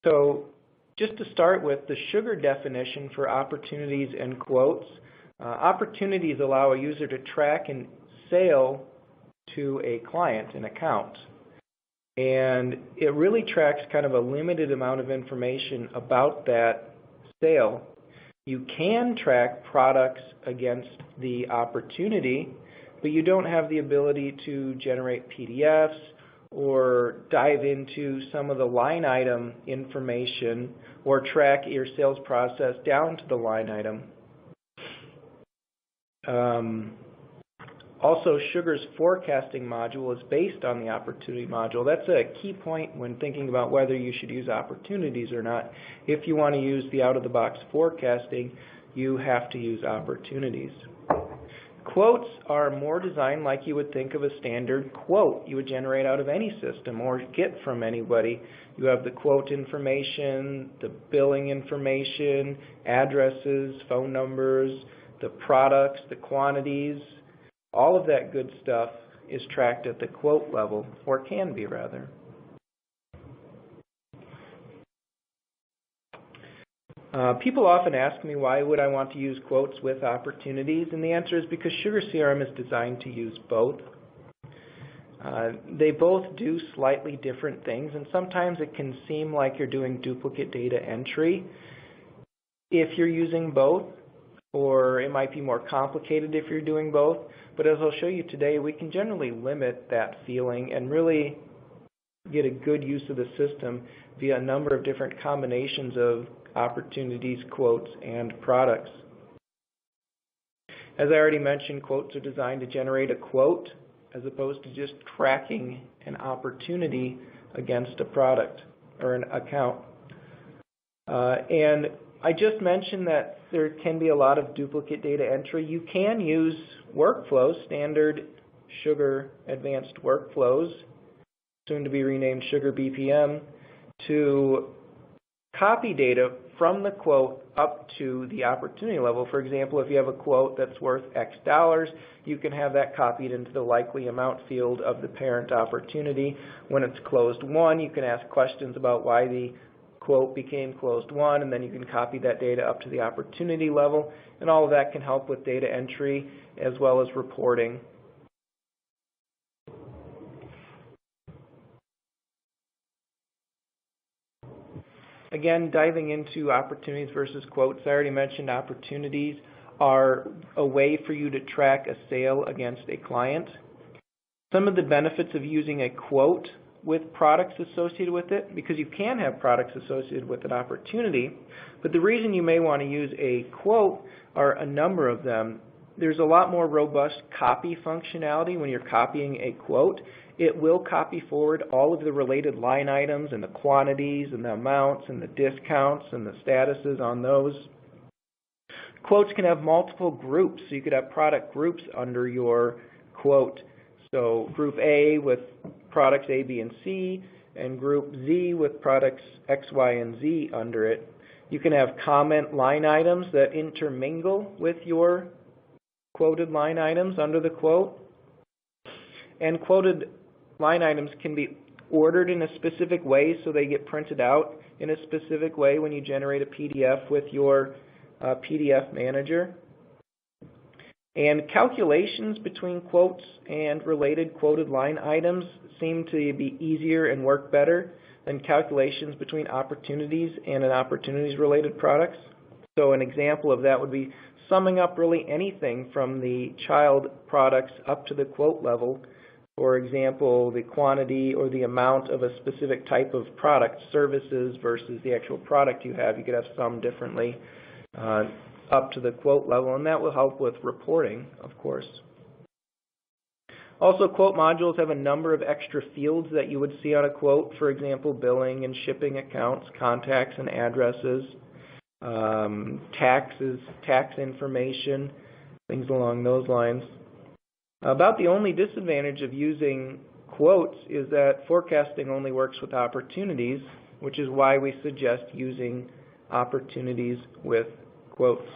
So just to start with, the sugar definition for opportunities and quotes. Opportunities allow a user to track a sale to a client, an account. And it really tracks kind of a limited amount of information about that sale. You can track products against the opportunity, but you don't have the ability to generate PDFs or dive into some of the line item information or track your sales process down to the line item. Also, Sugar's forecasting module is based on the opportunity module. That's a key point when thinking about whether you should use opportunities or not. If you want to use the out-of-the-box forecasting, you have to use opportunities. Quotes are more designed like you would think of a standard quote you would generate out of any system or get from anybody. You have the quote information, the billing information, addresses, phone numbers, the products, the quantities. All of that good stuff is tracked at the quote level, or can be rather. People often ask me, why would I want to use quotes with opportunities? And the answer is because Sugar CRM is designed to use both. They both do slightly different things, and sometimes it can seem like you're doing duplicate data entry if you're using both, or it might be more complicated if you're doing both. But as I'll show you today, we can generally limit that feeling and really get a good use of the system via a number of different combinations of opportunities, quotes, and products. As I already mentioned, quotes are designed to generate a quote as opposed to just tracking an opportunity against a product or an account. And I just mentioned that there can be a lot of duplicate data entry. You can use workflows, standard Sugar advanced workflows, soon to be renamed Sugar BPM, to copy data from the quote up to the opportunity level. For example, if you have a quote that's worth X dollars, you can have that copied into the likely amount field of the parent opportunity. When it's closed won, you can ask questions about why the quote became closed won, and then you can copy that data up to the opportunity level, and all of that can help with data entry as well as reporting. Again, diving into opportunities versus quotes, I already mentioned opportunities are a way for you to track a sale against a client. Some of the benefits of using a quote with products associated with it, because you can have products associated with an opportunity, but the reason you may want to use a quote are a number of them. There's a lot more robust copy functionality when you're copying a quote. It will copy forward all of the related line items and the quantities and the amounts and the discounts and the statuses on those. Quotes can have multiple groups, so you could have product groups under your quote. So group A with products A, B, and C, and group Z with products X, Y, and Z under it. You can have comment line items that intermingle with your quoted line items under the quote. And quoted line items can be ordered in a specific way, so they get printed out in a specific way when you generate a PDF with your PDF manager. And calculations between quotes and related quoted line items seem to be easier and work better than calculations between opportunities and an opportunities-related products. So an example of that would be summing up really anything from the child products up to the quote level. For example, the quantity or the amount of a specific type of product, services versus the actual product you have. You could have some differently up to the quote level, and that will help with reporting, of course. Also, quote modules have a number of extra fields that you would see on a quote. For example, billing and shipping accounts, contacts and addresses, taxes, tax information, things along those lines. About the only disadvantage of using quotes is that forecasting only works with opportunities, which is why we suggest using opportunities with quotes.